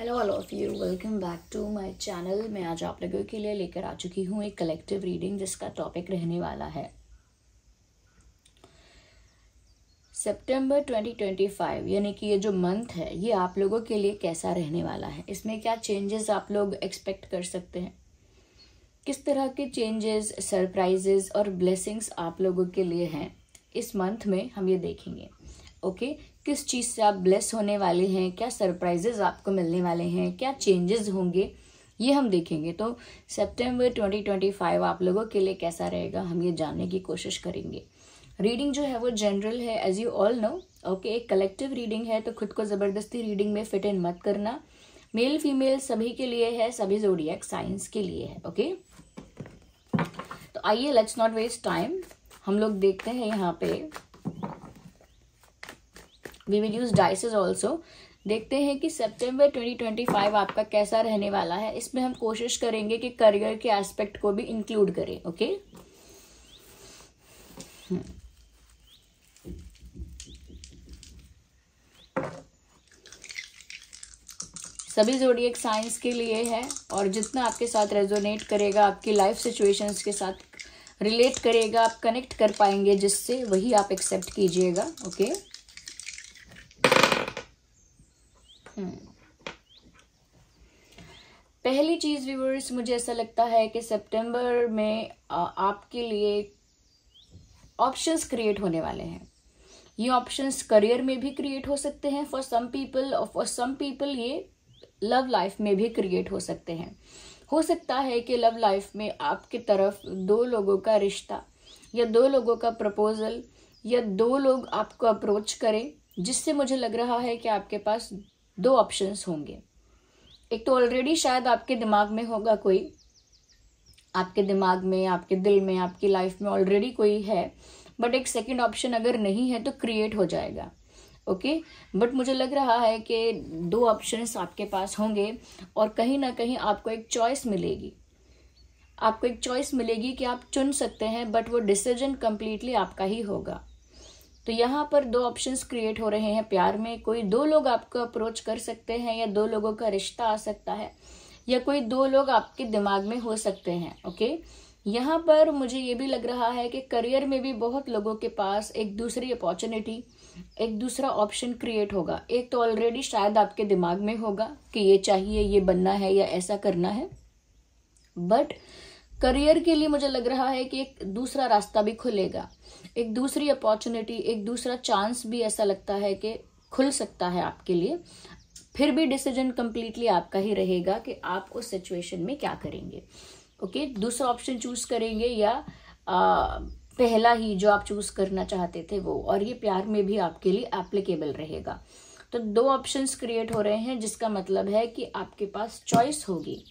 Hello all of you, welcome back to my channel. मैं आज आप लोगों के लिए लेकर आ चुकी हूँ एक कलेक्टिव रीडिंग जिसका टॉपिक रहने वाला है सितंबर 2025, यानी कि ये जो मंथ है ये आप लोगों के लिए कैसा रहने वाला है। इसमें क्या चेंजेस आप लोग एक्सपेक्ट कर सकते हैं, किस तरह के चेंजेस, सरप्राइजेस और ब्लेसिंग्स आप लोगों के लिए हैं इस मंथ में, हम ये देखेंगे। ओके, किस चीज़ से आप ब्लेस होने वाले हैं, क्या सरप्राइजेस आपको मिलने वाले हैं, क्या चेंजेस होंगे, ये हम देखेंगे। तो सितंबर 2025 आप लोगों के लिए कैसा रहेगा, हम ये जानने की कोशिश करेंगे। रीडिंग जो है वो जनरल है, as you all know. Okay, एक कलेक्टिव रीडिंग है, तो खुद को ज़बरदस्ती रीडिंग में फिट इन मत करना। मेल फीमेल सभी के लिए है, सभी ज़ोडिएक साइंस के लिए है। ओके, तो आइए, लेट्स नॉट वेस्ट टाइम, हम लोग देखते हैं यहाँ पे। We will use dices also। देखते हैं कि सितंबर 2025 आपका कैसा रहने वाला है। इसमें हम कोशिश करेंगे कि करियर के एस्पेक्ट को भी इंक्लूड करें। ओके, सभी ज़ोडिएक साइंस के लिए है, और जितना आपके साथ रेजोनेट करेगा, आपकी लाइफ सिचुएशंस के साथ रिलेट करेगा, आप कनेक्ट कर पाएंगे जिससे, वही आप एक्सेप्ट कीजिएगा। ओके, पहली चीज व्यूअर्स, मुझे ऐसा लगता है कि सितंबर में आपके लिए ऑप्शंस क्रिएट होने वाले हैं। ये ऑप्शंस करियर में भी क्रिएट हो सकते हैं फॉर सम पीपल, और फॉर सम पीपल ये लव लाइफ में भी क्रिएट हो सकते हैं। हो सकता है कि लव लाइफ में आपकी तरफ दो लोगों का रिश्ता, या दो लोगों का प्रपोजल, या दो लोग आपको अप्रोच करें, जिससे मुझे लग रहा है कि आपके पास दो ऑप्शंस होंगे। एक तो ऑलरेडी शायद आपके दिमाग में होगा कोई, आपके दिमाग में, आपके दिल में, आपकी लाइफ में ऑलरेडी कोई है, बट एक सेकंड ऑप्शन अगर नहीं है तो क्रिएट हो जाएगा। ओके, बट मुझे लग रहा है कि दो ऑप्शंस आपके पास होंगे, और कहीं ना कहीं आपको एक चॉइस मिलेगी। आपको एक चॉइस मिलेगी कि आप चुन सकते हैं, बट वो डिसीजन कंप्लीटली आपका ही होगा। तो यहाँ पर दो ऑप्शंस क्रिएट हो रहे हैं प्यार में। कोई दो लोग आपको अप्रोच कर सकते हैं, या दो लोगों का रिश्ता आ सकता है, या कोई दो लोग आपके दिमाग में हो सकते हैं। ओके, यहाँ पर मुझे ये भी लग रहा है कि करियर में भी बहुत लोगों के पास एक दूसरी अपॉर्चुनिटी, एक दूसरा ऑप्शन क्रिएट होगा। एक तो ऑलरेडी शायद आपके दिमाग में होगा कि ये चाहिए, ये बनना है, या ऐसा करना है, बट करियर के लिए मुझे लग रहा है कि एक दूसरा रास्ता भी खुलेगा, एक दूसरी अपॉर्चुनिटी, एक दूसरा चांस भी ऐसा लगता है कि खुल सकता है आपके लिए। फिर भी डिसीजन कंप्लीटली आपका ही रहेगा कि आप उस सिचुएशन में क्या करेंगे। ओके, दूसरा ऑप्शन चूज करेंगे, या पहला ही जो आप चूज करना चाहते थे वो, और ये प्यार में भी आपके लिए एप्लीकेबल रहेगा। तो दो ऑप्शंस क्रिएट हो रहे हैं, जिसका मतलब है कि आपके पास चॉइस होगी।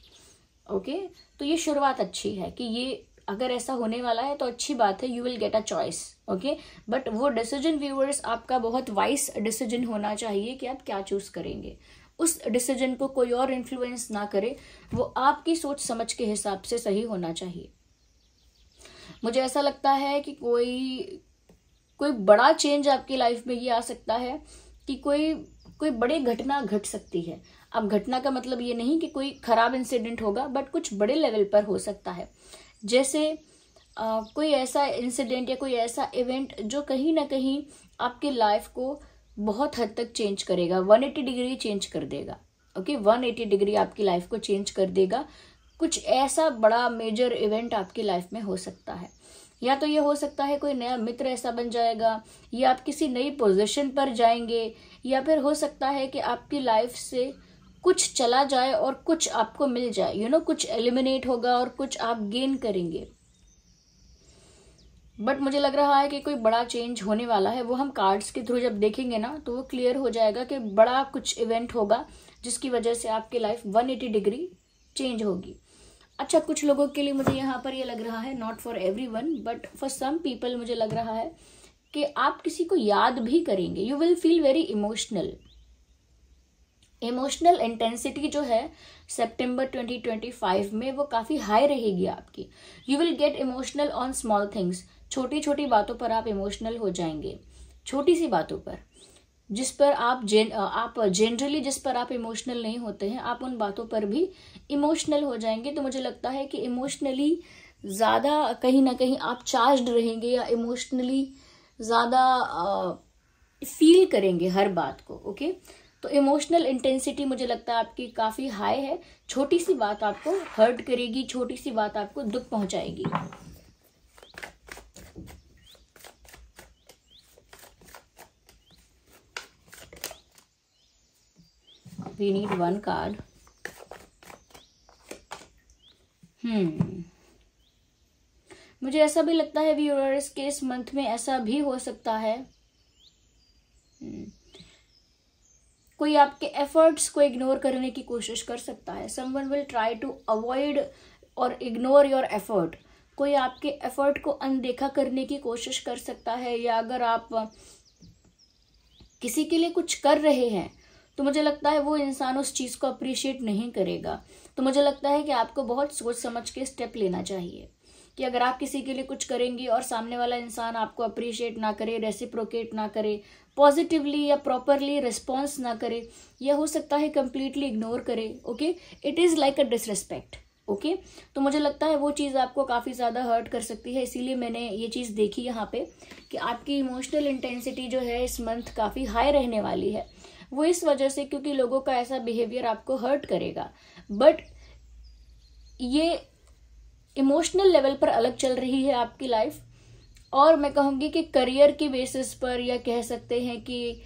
ओके, तो ये शुरुआत अच्छी है कि ये अगर ऐसा होने वाला है तो अच्छी बात है, you will get a choice. Okay, but वो डिसीजन व्यूअर्स आपका बहुत वाइस डिसीजन होना चाहिए कि आप क्या चूज करेंगे। उस डिसीजन को कोई और इन्फ्लुएंस ना करे, वो आपकी सोच समझ के हिसाब से सही होना चाहिए। मुझे ऐसा लगता है कि कोई बड़ा चेंज आपकी लाइफ में ये आ सकता है कि कोई बड़ी घटना घट सकती है। अब घटना का मतलब ये नहीं कि कोई खराब इंसिडेंट होगा, बट कुछ बड़े लेवल पर हो सकता है। जैसे कोई ऐसा इंसिडेंट या कोई ऐसा इवेंट जो कहीं ना कहीं आपकी लाइफ को बहुत हद तक चेंज करेगा, 180 डिग्री चेंज कर देगा। ओके, 180 डिग्री आपकी लाइफ को चेंज कर देगा। कुछ ऐसा बड़ा मेजर इवेंट आपकी लाइफ में हो सकता है, या तो ये हो सकता है कोई नया मित्र ऐसा बन जाएगा, या आप किसी नई पोजीशन पर जाएंगे, या फिर हो सकता है कि आपकी लाइफ से कुछ चला जाए और कुछ आपको मिल जाए। कुछ एलिमिनेट होगा और कुछ आप गेन करेंगे। बट मुझे लग रहा है कि कोई बड़ा चेंज होने वाला है। वो हम कार्ड्स के थ्रू जब देखेंगे ना, तो वो क्लियर हो जाएगा कि बड़ा कुछ इवेंट होगा जिसकी वजह से आपकी लाइफ 180 डिग्री चेंज होगी। अच्छा, कुछ लोगों के लिए मुझे यहाँ पर ये लग रहा है, not for everyone but for some people, मुझे लग रहा है कि आप किसी को याद भी करेंगे। You will feel very emotional intensity जो है सितंबर 2025 में वो काफी हाई रहेगी आपकी। You will get emotional on small things. छोटी छोटी बातों पर आप इमोशनल हो जाएंगे, छोटी सी बातों पर। जिस पर आप जनरली जिस पर आप इमोशनल नहीं होते हैं, आप उन बातों पर भी इमोशनल हो जाएंगे। तो मुझे लगता है कि इमोशनली ज़्यादा कहीं ना कहीं आप चार्ज्ड रहेंगे या इमोशनली ज़्यादा फील करेंगे हर बात को। ओके, तो इमोशनल इंटेंसिटी मुझे लगता है आपकी काफ़ी हाई है। छोटी सी बात आपको हर्ट करेगी, छोटी सी बात आपको दुख पहुंचाएगी। We need one card. मुझे ऐसा भी लगता है व्यूअर्स के इस मंथ में ऐसा भी हो सकता है कोई आपके एफर्ट्स को इग्नोर करने की कोशिश कर सकता है। Someone will try to avoid और इग्नोर योर एफर्ट। कोई आपके एफर्ट को अनदेखा करने की कोशिश कर सकता है, या अगर आप किसी के लिए कुछ कर रहे हैं तो मुझे लगता है वो इंसान उस चीज़ को अप्रिशिएट नहीं करेगा। तो मुझे लगता है कि आपको बहुत सोच समझ के स्टेप लेना चाहिए कि अगर आप किसी के लिए कुछ करेंगे और सामने वाला इंसान आपको अप्रिशिएट ना करे, रेसिप्रोकेट ना करे, पॉजिटिवली या प्रॉपरली रिस्पॉन्स ना करे, या हो सकता है कंप्लीटली इग्नोर करे, okay, it is like a disrespect. Okay, तो मुझे लगता है वो चीज़ आपको काफ़ी ज़्यादा हर्ट कर सकती है। इसीलिए मैंने ये चीज़ देखी यहाँ पे कि आपकी इमोशनल इंटेंसिटी जो है इस मंथ काफ़ी हाई रहने वाली है। वो इस वजह से क्योंकि लोगों का ऐसा बिहेवियर आपको हर्ट करेगा, बट ये इमोशनल लेवल पर अलग चल रही है आपकी लाइफ। और मैं कहूँगी कि करियर की बेसिस पर, या कह सकते हैं कि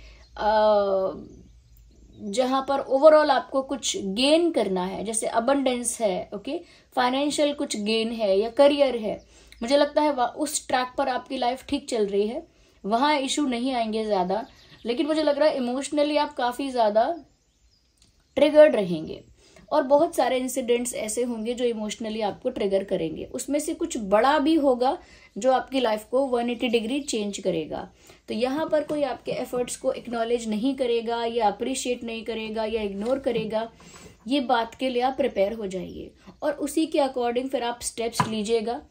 जहां पर ओवरऑल आपको कुछ गेन करना है, जैसे अबंडेंस है, ओके, फाइनेंशियल कुछ गेन है या करियर है, मुझे लगता है उस ट्रैक पर आपकी लाइफ ठीक चल रही है, वहां इशू नहीं आएंगे ज्यादा। लेकिन मुझे लग रहा है इमोशनली आप काफी ज्यादा ट्रिगर्ड रहेंगे और बहुत सारे इंसिडेंट्स ऐसे होंगे जो इमोशनली आपको ट्रिगर करेंगे। उसमें से कुछ बड़ा भी होगा जो आपकी लाइफ को 180 डिग्री चेंज करेगा। तो यहाँ पर कोई आपके एफर्ट्स को एक्नॉलेज नहीं करेगा या अप्रिशिएट नहीं करेगा या इग्नोर करेगा, ये बात के लिए आप प्रिपेयर हो जाइए और उसी के अकॉर्डिंग फिर आप स्टेप्स लीजिएगा,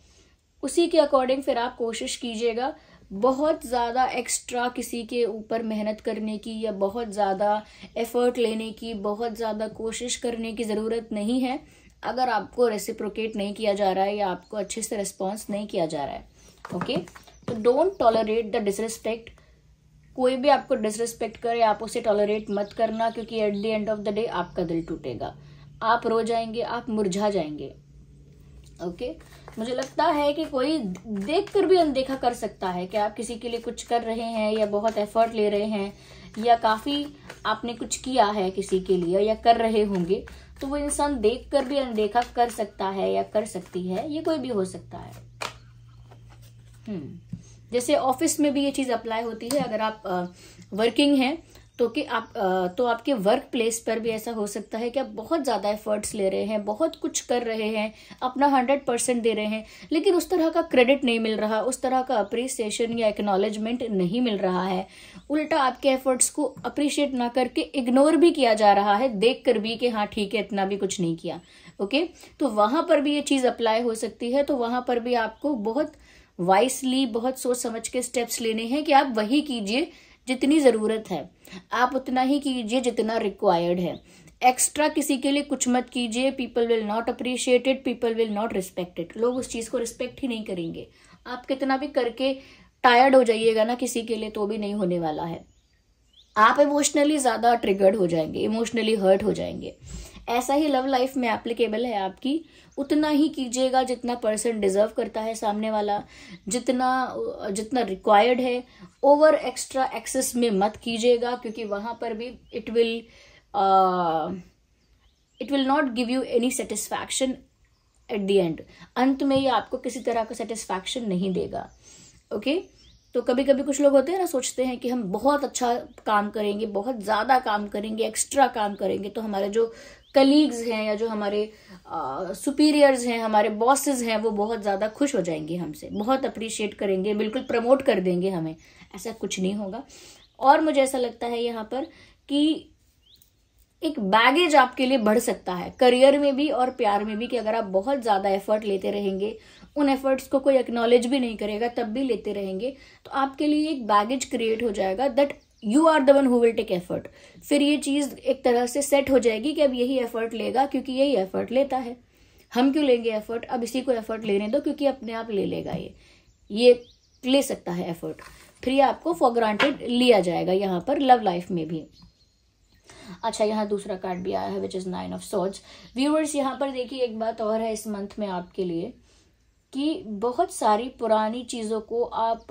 उसी के अकॉर्डिंग फिर आप कोशिश कीजिएगा। बहुत ज़्यादा एक्स्ट्रा किसी के ऊपर मेहनत करने की या बहुत ज़्यादा एफर्ट लेने की, बहुत ज़्यादा कोशिश करने की ज़रूरत नहीं है अगर आपको रेसिप्रोकेट नहीं किया जा रहा है या आपको अच्छे से रिस्पॉन्स नहीं किया जा रहा है। ओके, तो डोंट टॉलरेट द डिसरिस्पेक्ट। कोई भी आपको डिसरिस्पेक्ट करे आप उसे टॉलरेट मत करना, क्योंकि at the end of the day आपका दिल टूटेगा, आप रो जाएंगे, आप मुरझा जाएंगे। ओके, मुझे लगता है कि कोई देखकर भी अनदेखा कर सकता है कि आप किसी के लिए कुछ कर रहे हैं या बहुत एफर्ट ले रहे हैं या काफी आपने कुछ किया है किसी के लिए या कर रहे होंगे, तो वो इंसान देखकर भी अनदेखा कर सकता है या कर सकती है, ये कोई भी हो सकता है। जैसे ऑफिस में भी ये चीज अप्लाई होती है। अगर आप वर्किंग हैं तो आपके वर्क प्लेस पर भी ऐसा हो सकता है कि आप बहुत ज्यादा एफर्ट्स ले रहे हैं, बहुत कुछ कर रहे हैं, अपना 100% दे रहे हैं, लेकिन उस तरह का क्रेडिट नहीं मिल रहा, उस तरह का अप्रिसिएशन या एक्नॉलेजमेंट नहीं मिल रहा है। उल्टा आपके एफर्ट्स को अप्रिशिएट ना करके इग्नोर भी किया जा रहा है, देख कर भी कि हाँ ठीक है, इतना भी कुछ नहीं किया। ओके, तो वहां पर भी ये चीज अप्लाई हो सकती है। तो वहां पर भी आपको बहुत वाइसली, बहुत सोच समझ के स्टेप्स लेने हैं कि आप वही कीजिए जितनी जरूरत है, आप उतना ही कीजिए जितना रिक्वायर्ड है। एक्स्ट्रा किसी के लिए कुछ मत कीजिए। People will not appreciate it, people will not respect it. लोग उस चीज को रिस्पेक्ट ही नहीं करेंगे। आप कितना भी करके टायर्ड हो जाइएगा ना किसी के लिए, तो भी नहीं होने वाला है। आप इमोशनली ज्यादा ट्रिगर्ड हो जाएंगे, इमोशनली हर्ट हो जाएंगे। ऐसा ही लव लाइफ में एप्लीकेबल है आपकी। उतना ही कीजिएगा जितना पर्सन डिजर्व करता है सामने वाला, जितना रिक्वायर्ड है। ओवर एक्स्ट्रा एक्सेस में मत कीजिएगा, क्योंकि वहां पर भी it will not give you any satisfaction at the end. अंत में ये आपको किसी तरह का सेटिस्फैक्शन नहीं देगा। ओके, तो कभी कभी कुछ लोग होते हैं ना, सोचते हैं कि हम बहुत अच्छा काम करेंगे, बहुत ज्यादा काम करेंगे, एक्स्ट्रा काम करेंगे, तो हमारे जो कलीग्स हैं या जो हमारे सुपीरियर्स हैं, हमारे बॉसेस हैं, वो बहुत ज्यादा खुश हो जाएंगे हमसे, बहुत अप्रिशिएट करेंगे, बिल्कुल प्रमोट कर देंगे हमें। ऐसा कुछ नहीं होगा। और मुझे ऐसा लगता है यहाँ पर कि एक बैगेज आपके लिए बढ़ सकता है करियर में भी और प्यार में भी, कि अगर आप बहुत ज्यादा एफर्ट लेते रहेंगे, उन एफर्ट्स को कोई एक्नॉलेज भी नहीं करेगा, तब भी लेते रहेंगे, तो आपके लिए एक बैगेज क्रिएट हो जाएगा that you are the one who will take effort. फिर ये चीज एक तरह से सेट हो जाएगी कि अब यही एफर्ट लेगा क्योंकि यही एफर्ट लेता है, हम क्यों लेंगे एफर्ट, अब इसी को एफर्ट लेने दो क्योंकि अपने आप ले लेगा, ये ले सकता है एफर्ट। फिर ये आपको फॉर ग्रांटेड लिया जाएगा यहाँ पर लव लाइफ में भी। अच्छा, यहाँ दूसरा कार्ड भी आया है which is 9 of swords. Viewers, यहाँ पर देखिए एक बात और है इस मंथ में आपके लिए कि बहुत सारी पुरानी चीजों को आप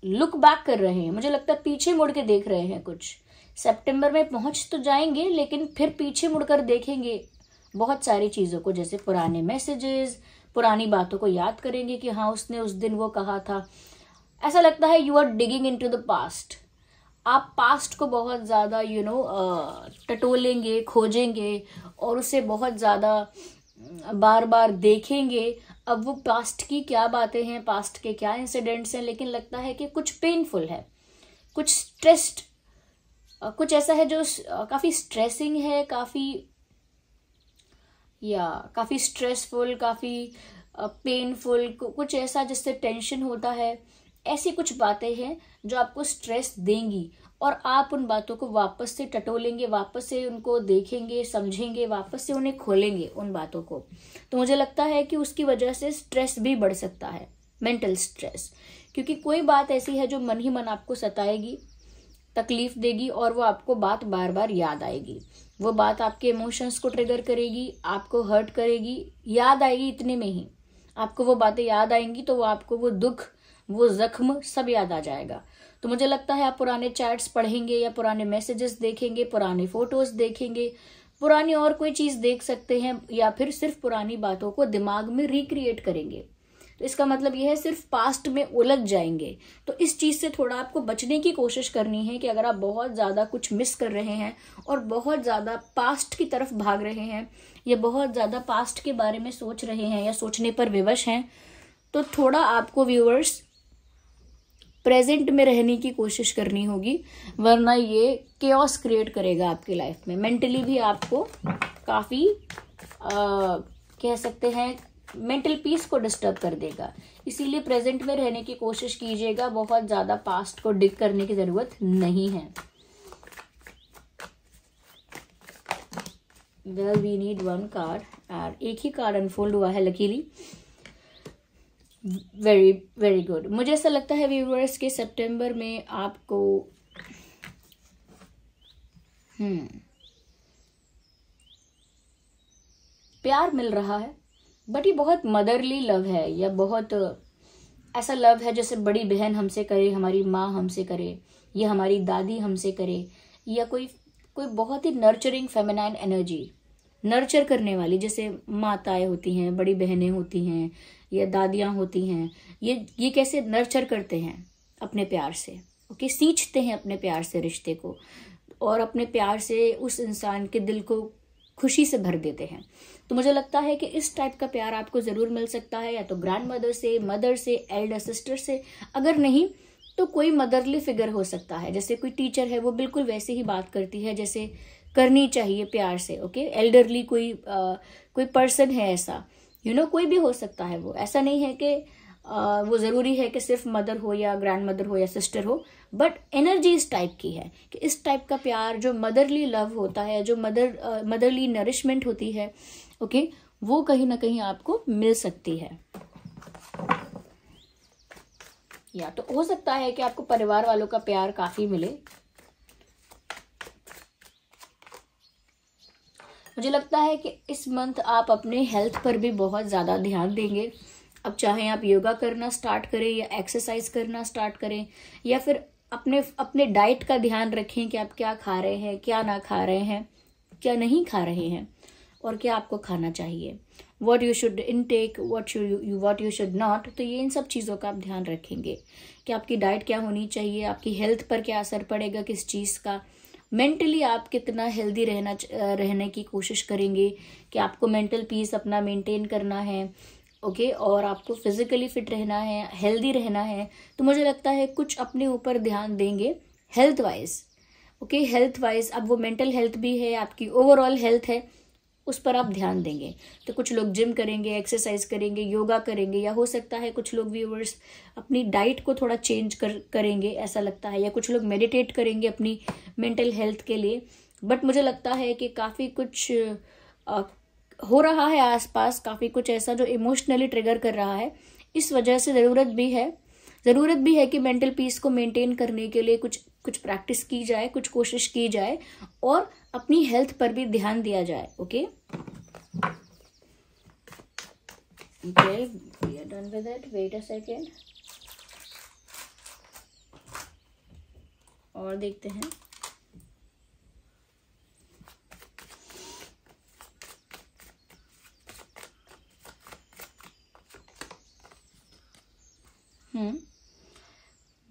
लुक बैक कर रहे हैं, मुझे लगता है पीछे मुड़ के देख रहे हैं। कुछ सितंबर में पहुंच तो जाएंगे लेकिन फिर पीछे मुड़कर देखेंगे बहुत सारी चीजों को, जैसे पुराने मैसेजेस, पुरानी बातों को याद करेंगे कि हाँ उसने उस दिन वो कहा था। ऐसा लगता है you are digging into the past. आप पास्ट को बहुत ज्यादा टटोलेंगे, खोजेंगे और उसे बहुत ज्यादा बार बार देखेंगे। अब वो पास्ट की क्या बातें हैं, पास्ट के क्या इंसिडेंट्स हैं, लेकिन लगता है कि कुछ पेनफुल है, कुछ स्ट्रेस्ड, कुछ ऐसा है जो काफी स्ट्रेसिंग है, काफी स्ट्रेसफुल, काफी पेनफुल, कुछ ऐसा जिससे टेंशन होता है। ऐसी कुछ बातें हैं जो आपको स्ट्रेस देंगी और आप उन बातों को वापस से टटोलेंगे, वापस से उनको देखेंगे, समझेंगे, वापस से उन्हें खोलेंगे उन बातों को। तो मुझे लगता है कि उसकी वजह से स्ट्रेस भी बढ़ सकता है, मेंटल स्ट्रेस, क्योंकि कोई बात ऐसी है जो मन ही मन आपको सताएगी, तकलीफ देगी और वो आपको बात बार बार याद आएगी। वो बात आपके इमोशंस को ट्रिगर करेगी, आपको हर्ट करेगी, याद आएगी इतने में ही। आपको वो बातें याद आएंगी तो वो आपको वो दुख, वो जख्म सब याद आ जाएगा। तो मुझे लगता है आप पुराने चैट्स पढ़ेंगे या पुराने मैसेजेस देखेंगे, पुराने फोटोज देखेंगे, पुरानी और कोई चीज देख सकते हैं, या फिर सिर्फ पुरानी बातों को दिमाग में रिक्रिएट करेंगे। तो इसका मतलब यह है सिर्फ पास्ट में उलझ जाएंगे। तो इस चीज से थोड़ा आपको बचने की कोशिश करनी है कि अगर आप बहुत ज्यादा कुछ मिस कर रहे हैं और बहुत ज्यादा पास्ट की तरफ भाग रहे हैं या बहुत ज्यादा पास्ट के बारे में सोच रहे हैं या सोचने पर विवश हैं, तो थोड़ा आपको व्यूअर्स प्रेजेंट में रहने की कोशिश करनी होगी, वरना ये केओस क्रिएट करेगा आपकी लाइफ में। मेंटली भी आपको काफी कह सकते हैं मेंटल पीस को डिस्टर्ब कर देगा। इसीलिए प्रेजेंट में रहने की कोशिश कीजिएगा, बहुत ज्यादा पास्ट को डिग करने की जरूरत नहीं है। Well, we need one card और एक ही कार्ड अनफोल्ड हुआ है लकीली। Very very good. मुझे ऐसा लगता है व्यूअर्स के सितंबर में आपको प्यार मिल रहा है, बट ये बहुत मदरली लव है, या बहुत ऐसा लव है जैसे बड़ी बहन हमसे करे, हमारी माँ हमसे करे, या हमारी दादी हमसे करे, या कोई बहुत ही नर्चरिंग फेमिनाइन एनर्जी, नर्चर करने वाली, जैसे माताएं होती हैं, बड़ी बहनें होती हैं या दादियां होती हैं। ये कैसे नर्चर करते हैं अपने प्यार से, ओके, सींचते हैं अपने प्यार से रिश्ते को और अपने प्यार से उस इंसान के दिल को खुशी से भर देते हैं। तो मुझे लगता है कि इस टाइप का प्यार आपको जरूर मिल सकता है, या तो ग्रैंड मदर से, मदर से, एल्डर सिस्टर से, अगर नहीं तो कोई मदरली फिगर हो सकता है, जैसे कोई टीचर है वो बिल्कुल वैसे ही बात करती है जैसे करनी चाहिए प्यार से, ओके। एल्डरली कोई पर्सन है ऐसा, कोई भी हो सकता है वो, ऐसा नहीं है कि वो जरूरी है कि सिर्फ मदर हो या ग्रैंड मदर हो या सिस्टर हो, बट एनर्जी इस टाइप की है कि इस टाइप का प्यार जो मदरली लव होता है, जो मदरली नरिशमेंट होती है, ओके, वो कहीं ना कहीं आपको मिल सकती है। या तो हो सकता है कि आपको परिवार वालों का प्यार काफी मिले। मुझे लगता है कि इस मंथ आप अपने हेल्थ पर भी बहुत ज़्यादा ध्यान देंगे। अब चाहे आप योगा करना स्टार्ट करें या एक्सरसाइज करना स्टार्ट करें, या फिर अपने डाइट का ध्यान रखें कि आप क्या खा रहे हैं, क्या ना खा रहे हैं, क्या नहीं खा रहे हैं और क्या आपको खाना चाहिए, what you should intake, what you should not. तो ये इन सब चीज़ों का आप ध्यान रखेंगे कि आपकी डाइट क्या होनी चाहिए, आपकी हेल्थ पर क्या असर पड़ेगा किस चीज़ का, मेंटली आप कितना हेल्दी रहने की कोशिश करेंगे कि आपको मेंटल पीस अपना मेंटेन करना है, ओके, और आपको फिजिकली फिट रहना है, हेल्दी रहना है। तो मुझे लगता है कुछ अपने ऊपर ध्यान देंगे health wise, okay, health wise. अब वो मेंटल हेल्थ भी है, आपकी ओवरऑल हेल्थ है, उस पर आप ध्यान देंगे। तो कुछ लोग जिम करेंगे, एक्सरसाइज करेंगे, योगा करेंगे, या हो सकता है कुछ लोग व्यूअर्स अपनी डाइट को थोड़ा चेंज करेंगे ऐसा लगता है, या कुछ लोग मेडिटेट करेंगे अपनी मेंटल हेल्थ के लिए। बट मुझे लगता है कि काफ़ी कुछ हो रहा है आसपास, काफ़ी कुछ ऐसा जो इमोशनली ट्रिगर कर रहा है। इस वजह से ज़रूरत भी है कि मेंटल पीस को मेंटेन करने के लिए कुछ प्रैक्टिस की जाए, कुछ कोशिश की जाए और अपनी हेल्थ पर भी ध्यान दिया जाए। Okay, we are done with it. Wait a second, और देखते हैं।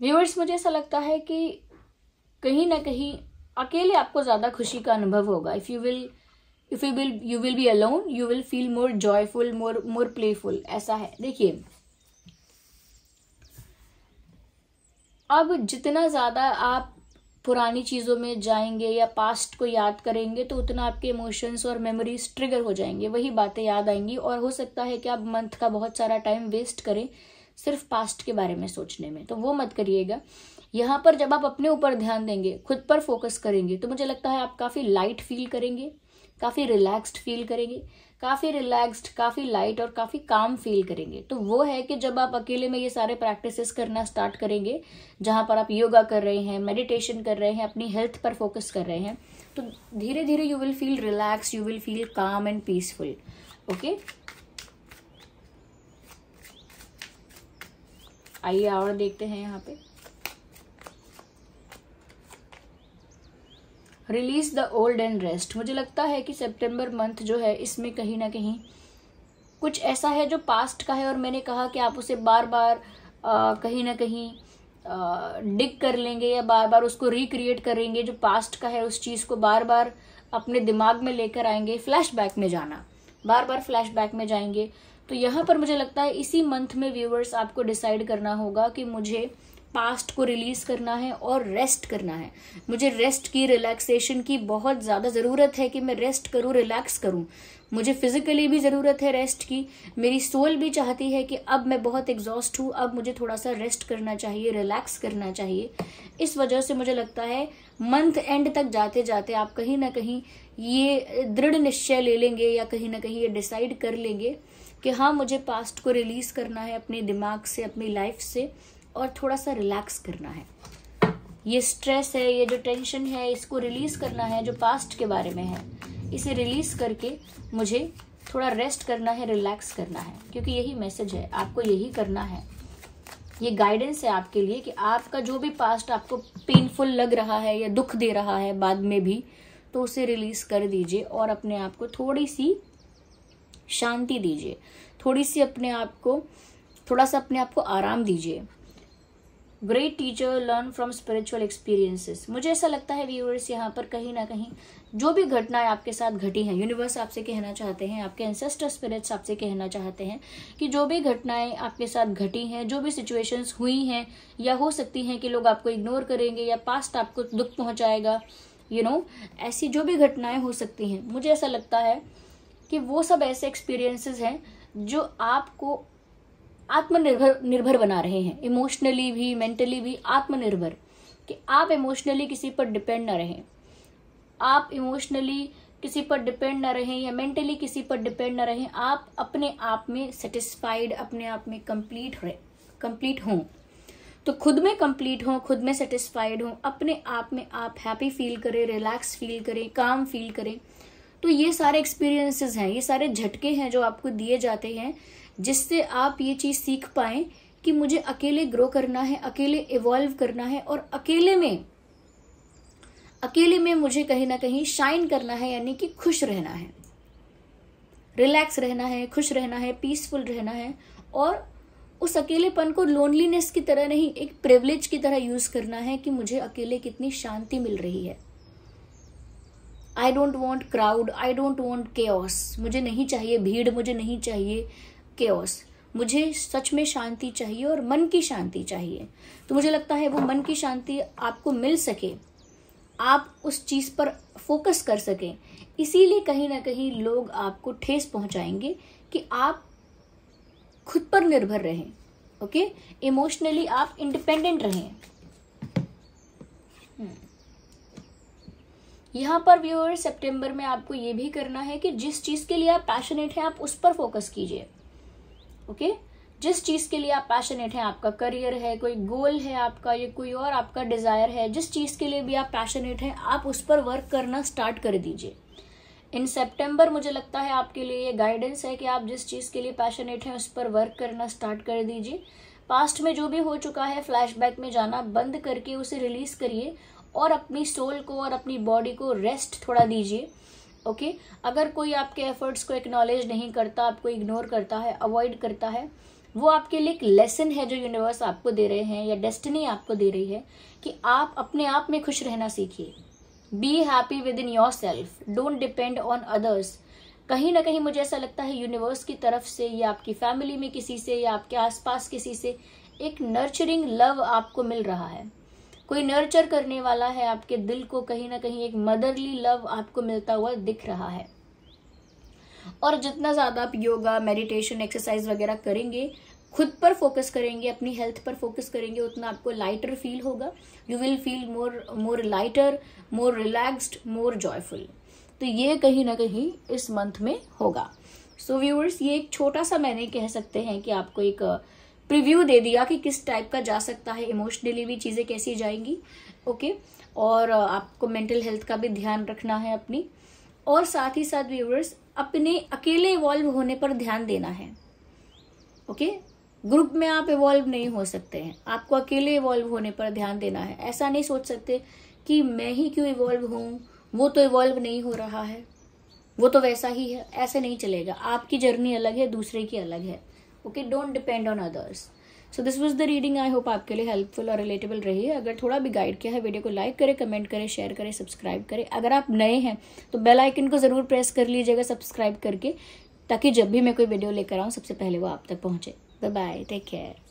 व्यूअर्स, मुझे ऐसा लगता है कि कहीं ना कहीं अकेले आपको ज्यादा खुशी का अनुभव होगा। If you will be alone, you will feel more joyful, more playful, ऐसा है। देखिए, अब जितना ज्यादा आप पुरानी चीजों में जाएंगे या पास्ट को याद करेंगे तो उतना आपके इमोशंस और मेमोरीज ट्रिगर हो जाएंगे, वही बातें याद आएंगी, और हो सकता है कि आप मंथ का बहुत सारा टाइम वेस्ट करें सिर्फ पास्ट के बारे में सोचने में। तो वो मत करिएगा। यहाँ पर जब आप अपने ऊपर ध्यान देंगे, खुद पर फोकस करेंगे, तो मुझे लगता है आप काफी लाइट फील करेंगे, काफी रिलैक्स्ड फील करेंगे, काफी रिलैक्स्ड, काफी लाइट और काफी काम फील करेंगे। तो वो है कि जब आप अकेले में ये सारे प्रैक्टिसेस करना स्टार्ट करेंगे, जहां पर आप योगा कर रहे हैं, मेडिटेशन कर रहे हैं, अपनी हेल्थ पर फोकस कर रहे हैं, तो धीरे धीरे you will feel relax, you will feel काम एंड पीसफुल। ओके, आइए और देखते हैं। यहाँ पे release the old and rest. मुझे लगता है कि सितंबर मंथ जो है, इसमें कहीं ना कहीं कुछ ऐसा है जो पास्ट का है, और मैंने कहा कि आप उसे बार बार कहीं ना कहीं डिग कर लेंगे या बार बार उसको रिक्रिएट करेंगे। जो पास्ट का है उस चीज को बार बार अपने दिमाग में लेकर आएंगे, फ्लैशबैक में जाना, बार बार फ्लैशबैक में जाएंगे। तो यहाँ पर मुझे लगता है इसी मंथ में व्यूअर्स आपको डिसाइड करना होगा कि मुझे पास्ट को रिलीज करना है और रेस्ट करना है। मुझे रेस्ट की, रिलैक्सेशन की बहुत ज्यादा जरूरत है कि मैं रेस्ट करूं, रिलैक्स करूं। मुझे फिजिकली भी जरूरत है रेस्ट की, मेरी सोल भी चाहती है कि अब मैं बहुत एग्जॉस्ट हूं, अब मुझे थोड़ा सा रेस्ट करना चाहिए, रिलैक्स करना चाहिए। इस वजह से मुझे लगता है मंथ एंड तक जाते जाते आप कहीं ना कहीं ये दृढ़ निश्चय ले लेंगे, या कहीं ना कहीं ये डिसाइड कर लेंगे कि हाँ, मुझे पास्ट को रिलीज करना है अपने दिमाग से, अपनी लाइफ से, और थोड़ा सा रिलैक्स करना है। ये स्ट्रेस है, ये जो टेंशन है, इसको रिलीज करना है जो पास्ट के बारे में है। इसे रिलीज करके मुझे थोड़ा रेस्ट करना है, रिलैक्स करना है, क्योंकि यही मैसेज है, आपको यही करना है। ये गाइडेंस है आपके लिए कि आपका जो भी पास्ट आपको पेनफुल लग रहा है या दुख दे रहा है बाद में भी, तो उसे रिलीज कर दीजिए और अपने आप को थोड़ी सी शांति दीजिए, थोड़ा सा अपने आप को आराम दीजिए। Great teacher learn from spiritual experiences. मुझे ऐसा लगता है व्यूअर्स, यहाँ पर कहीं ना कहीं जो भी घटनाएं आपके साथ घटी हैं, यूनिवर्स आपसे कहना चाहते हैं, आपके एंसेस्टर स्पिरिट्स आपसे कहना चाहते हैं कि जो भी घटनाएं आपके साथ घटी हैं, जो भी सिचुएशंस हुई हैं, या हो सकती हैं कि लोग आपको इग्नोर करेंगे या पास्ट आपको दुख पहुंचाएगा, ऐसी जो भी घटनाएं हो सकती हैं, मुझे ऐसा लगता है कि वो सब ऐसे एक्सपीरियंसेस हैं जो आपको आत्मनिर्भर बना रहे हैं, इमोशनली भी, मेंटली भी आत्मनिर्भर, कि आप इमोशनली किसी पर डिपेंड ना रहें, आप इमोशनली किसी पर डिपेंड ना रहें या मेंटली किसी पर डिपेंड ना रहें। आप अपने आप में सेटिस्फाइड, अपने आप में कंप्लीट हों। तो खुद में कंप्लीट हों, खुद में सेटिस्फाइड हों, अपने आप में आप हैप्पी फील करें, रिलैक्स फील करें, काम फील करें। तो ये सारे एक्सपीरियंसेस हैं, ये सारे झटके हैं जो आपको दिए जाते हैं, जिससे आप ये चीज सीख पाएं कि मुझे अकेले ग्रो करना है, अकेले इवॉल्व करना है, और अकेले में मुझे कहीं ना कहीं शाइन करना है, यानी कि खुश रहना है, रिलैक्स रहना है, खुश रहना है, पीसफुल रहना है। और उस अकेलेपन को लोनलीनेस की तरह नहीं, एक प्रिविलेज की तरह यूज करना है कि मुझे अकेले कितनी शांति मिल रही है। I don't want crowd, I don't want chaos. मुझे नहीं चाहिए भीड़, मुझे नहीं चाहिए केओस, मुझे सच में शांति चाहिए और मन की शांति चाहिए। तो मुझे लगता है वो मन की शांति आपको मिल सके, आप उस चीज पर फोकस कर सकें। इसीलिए कहीं ना कहीं लोग आपको ठेस पहुंचाएंगे कि आप खुद पर निर्भर रहें, ओके, इमोशनली आप इंडिपेंडेंट रहें। यहाँ पर व्यूअर्स सितंबर में आपको ये भी करना है कि जिस चीज के लिए आप पैशनेट हैं आप उस पर फोकस कीजिए, ओके। जिस चीज के लिए आप पैशनेट हैं, आपका करियर है, कोई गोल है आपका, या कोई और आपका डिजायर है, जिस चीज के लिए भी आप पैशनेट हैं आप उस पर वर्क करना स्टार्ट कर दीजिए। इन सितंबर मुझे लगता है आपके लिए ये गाइडेंस है कि आप जिस चीज के लिए पैशनेट हैं उस पर वर्क करना स्टार्ट कर दीजिए। पास्ट में जो भी हो चुका है फ्लैशबैक में जाना बंद करके उसे रिलीज करिए और अपनी सोल को और अपनी बॉडी को रेस्ट थोड़ा दीजिए, ओके। अगर कोई आपके एफर्ट्स को एक्नॉलेज नहीं करता, आपको इग्नोर करता है, अवॉइड करता है, वो आपके लिए एक लेसन है जो यूनिवर्स आपको दे रहे हैं या डेस्टिनी आपको दे रही है कि आप अपने आप में खुश रहना सीखिए। Be happy with in your self, don't depend on others. कहीं ना कहीं मुझे ऐसा लगता है यूनिवर्स की तरफ से या आपकी फैमिली में किसी से या आपके आसपास किसी से एक नर्चरिंग लव आपको मिल रहा है। कोई नर्चर करने वाला है आपके दिल को, कहीं ना कहीं एक मदरली लव आपको मिलता हुआ दिख रहा है। और जितना ज्यादा आप योगा, मेडिटेशन, एक्सरसाइज वगैरह करेंगे, खुद पर फोकस करेंगे, अपनी हेल्थ पर फोकस करेंगे, उतना आपको लाइटर फील होगा। You will feel more lighter, more relaxed, more joyful. तो ये कहीं ना कहीं इस मंथ में होगा। सो व्यूअर्स, ये एक छोटा सा मैंने कह सकते हैं कि आपको एक प्रीव्यू दे दिया कि किस टाइप का जा सकता है, इमोशनली भी चीजें कैसी जाएंगी, ओके। और आपको मेंटल हेल्थ का भी ध्यान रखना है अपनी, और साथ ही साथ व्यूअर्स अपने अकेले इवॉल्व होने पर ध्यान देना है, ओके। ग्रुप में आप इवॉल्व नहीं हो सकते हैं, आपको अकेले इवॉल्व होने पर ध्यान देना है। ऐसा नहीं सोच सकते कि मैं ही क्यों इवॉल्व हूं, वो तो इवॉल्व नहीं हो रहा है, वो तो वैसा ही है, ऐसे नहीं चलेगा। आपकी जर्नी अलग है, दूसरे की अलग है, okay. Don't depend on others. So this was the reading. I hope आपके लिए हेल्पफुल और रिलेटेबल रही है। अगर थोड़ा भी गाइड किया है, वीडियो को लाइक करें, कमेंट करें, शेयर करें, सब्सक्राइब करें। अगर आप नए हैं तो बेल आइकन को जरूर प्रेस कर लीजिएगा सब्सक्राइब करके, ताकि जब भी मैं कोई वीडियो लेकर आऊं सबसे पहले वो आप तक पहुंचे। Bye bye, take care.